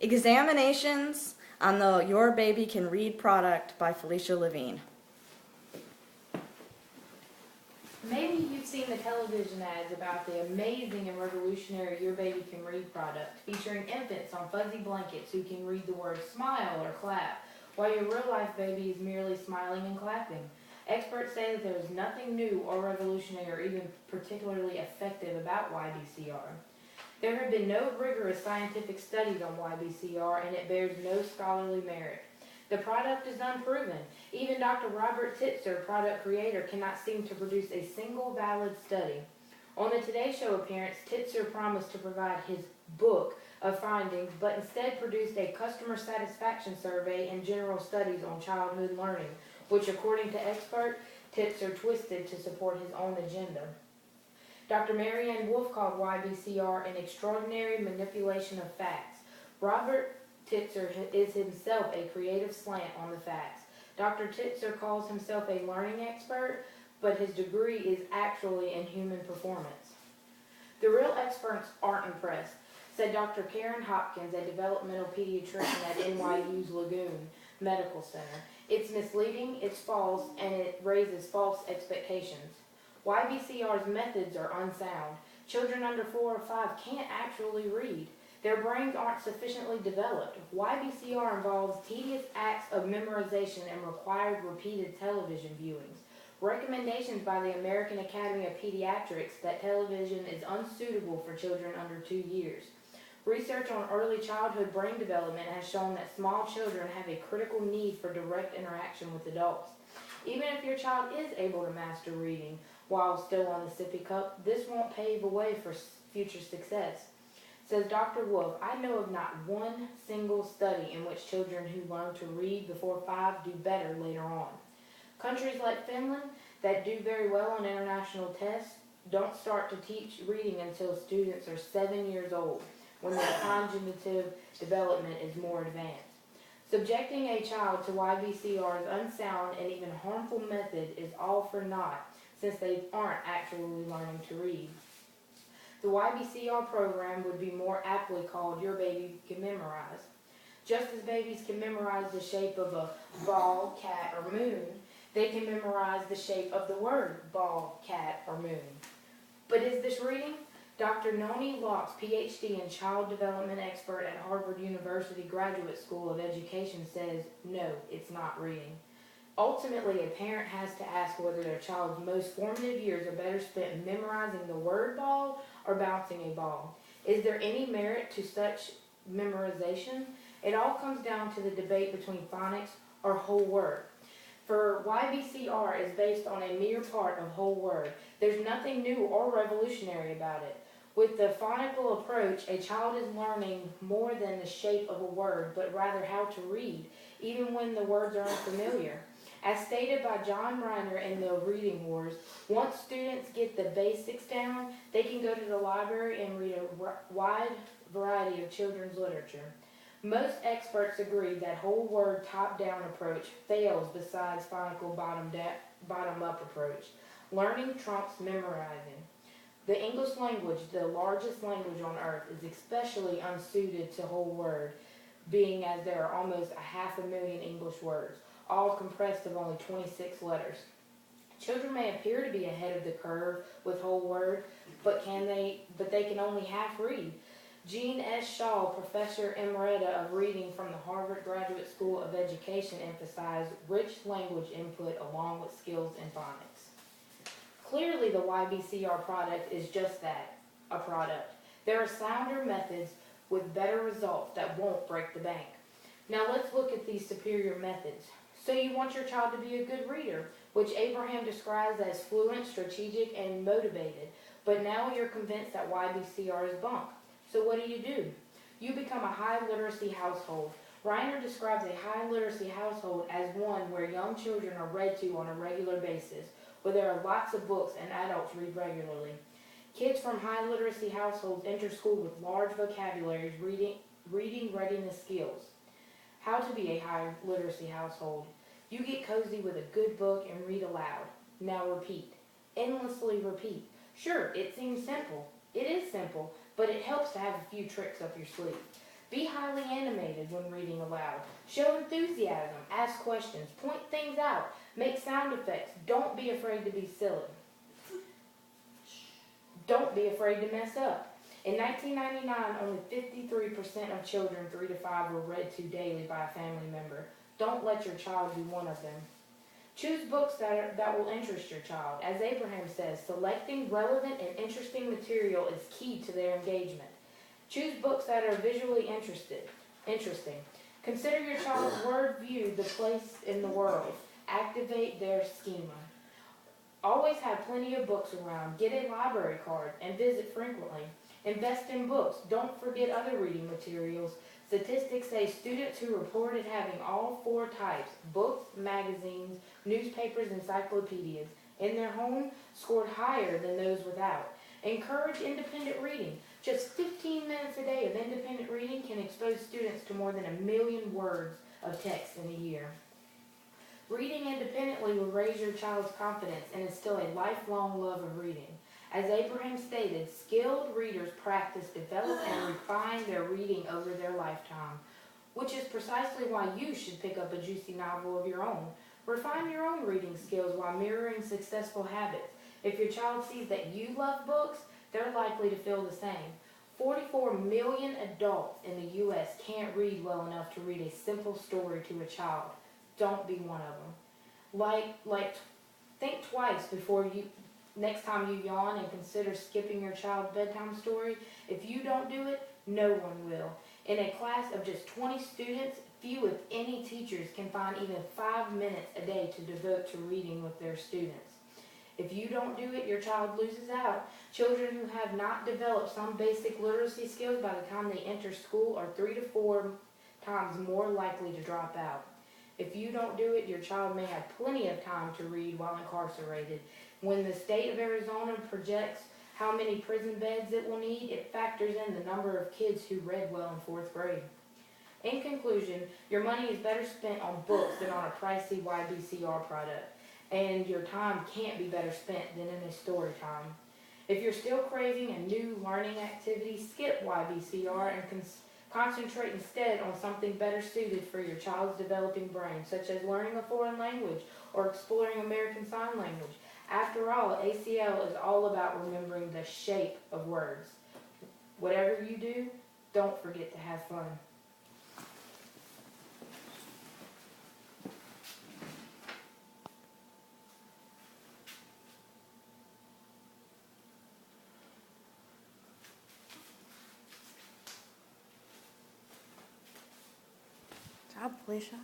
Examinations on the Your Baby Can Read product by Felicia Levine. Maybe you've seen the television ads about the amazing and revolutionary Your Baby Can Read product, featuring infants on fuzzy blankets who can read the words smile or clap, while your real-life baby is merely smiling and clapping. Experts say that there is nothing new or revolutionary or even particularly effective about Ybcr. There have been no rigorous scientific studies on Ybcr, and it bears no scholarly merit. The product is unproven. Even Dr. Robert Titzer, product creator, cannot seem to produce a single valid study. On the Today Show appearance, Titzer promised to provide his book of findings, but instead produced a customer satisfaction survey and general studies on childhood learning, which, according to expert, Titzer twisted to support his own agenda. Dr. Marianne Wolf called Ybcr an extraordinary manipulation of facts. Robert Titzer is himself a creative slant on the facts. Dr. Titzer calls himself a learning expert, but his degree is actually in human performance. The real experts aren't impressed, said Dr. Karen Hopkins, a developmental pediatrician at NYU's Lagoon Medical Center. It's misleading, it's false, and it raises false expectations. Ybcr's methods are unsound. Children under 4 or 5 can't actually read. Their brains aren't sufficiently developed. Ybcr involves tedious acts of memorization and required repeated television viewings. Recommendations by the American Academy of Pediatrics that television is unsuitable for children under 2 years. Research on early childhood brain development has shown that small children have a critical need for direct interaction with adults. Even if your child is able to master reading while still on the sippy cup, this won't pave the way for future success. Says Dr. Wolf, I know of not one single study in which children who learn to read before 5 do better later on. Countries like Finland that do very well on international tests don't start to teach reading until students are 7 years old, when their cognitive development is more advanced. Subjecting a child to Ybcr's unsound and even harmful method is all for naught, since they aren't actually learning to read. The Ybcr program would be more aptly called Your Baby Can Memorize. Just as babies can memorize the shape of a ball, cat, or moon, they can memorize the shape of the word ball, cat, or moon. But is this reading? Dr. Noni Locks, PhD and child development expert at Harvard University Graduate School of Education, says, no, it's not reading. Ultimately, a parent has to ask whether their child's most formative years are better spent memorizing the word ball or bouncing a ball. Is there any merit to such memorization? It all comes down to the debate between phonics or whole word. For Ybcr is based on a mere part of whole word. There's nothing new or revolutionary about it. With the phonical approach, a child is learning more than the shape of a word, but rather how to read, even when the words are unfamiliar. As stated by John Reiner in the Reading Wars, once students get the basics down, they can go to the library and read a wide variety of children's literature. Most experts agree that whole word top-down approach fails besides phonical bottom-up approach. Learning trumps memorizing. The English language, the largest language on earth, is especially unsuited to whole word, being as there are almost 500,000 English words, all compressed of only 26 letters. Children may appear to be ahead of the curve with whole word, but they can only half read. Jean S. Shaw, Professor Emerita of Reading from the Harvard Graduate School of Education, emphasized rich language input along with skills in phonics. Clearly, the Ybcr product is just that, a product. There are sounder methods with better results that won't break the bank. Now let's look at these superior methods. So you want your child to be a good reader, which Abraham describes as fluent, strategic, and motivated. But now you're convinced that Ybcr is bunk. So what do? You become a high literacy household. Reiner describes a high literacy household as one where young children are read to on a regular basis, where there are lots of books and adults read regularly. Kids from high literacy households enter school with large vocabularies, reading readiness skills. How to be a high literacy household. You get cozy with a good book and read aloud. Now repeat. Endlessly repeat. Sure, it seems simple. It is simple, but it helps to have a few tricks up your sleeve. Be highly animated when reading aloud. Show enthusiasm. Ask questions. Point things out. Make sound effects. Don't be afraid to be silly. Don't be afraid to mess up. In 1999, only 53% of children 3 to 5 were read to daily by a family member. Don't let your child be one of them. Choose books that will interest your child. As Abraham says, selecting relevant and interesting material is key to their engagement. Choose books that are visually interesting. Consider your child's word view the place in the world. Activate their schema. Always have plenty of books around. Get a library card and visit frequently. Invest in books. Don't forget other reading materials. Statistics say students who reported having all 4 types, books, magazines, newspapers, encyclopedias, in their home scored higher than those without. Encourage independent reading. Just 15 minutes a day of independent reading can expose students to more than 1 million words of text in a year. Reading independently will raise your child's confidence and instill a lifelong love of reading. As Abraham stated, skilled readers practice, develop, and refine their reading over their lifetime, which is precisely why you should pick up a juicy novel of your own. Refine your own reading skills while mirroring successful habits. If your child sees that you love books, they're likely to feel the same. 44 million adults in the U.S. can't read well enough to read a simple story to a child. Don't be one of them. Think twice before next time you yawn and consider skipping your child's bedtime story. If you don't do it, no one will. In a class of just 20 students, few if any teachers can find even 5 minutes a day to devote to reading with their students. If you don't do it, your child loses out. Children who have not developed some basic literacy skills by the time they enter school are 3 to 4 times more likely to drop out. If you don't do it, your child may have plenty of time to read while incarcerated. When the state of Arizona projects how many prison beds it will need, it factors in the number of kids who read well in 4th grade. In conclusion, your money is better spent on books than on a pricey Ybcr product, and your time can't be better spent than in a story time. If you're still craving a new learning activity, skip Ybcr and concentrate instead on something better suited for your child's developing brain, such as learning a foreign language or exploring American Sign Language. After all, ACL is all about remembering the shape of words. Whatever you do, don't forget to have fun. Good job, Felicia.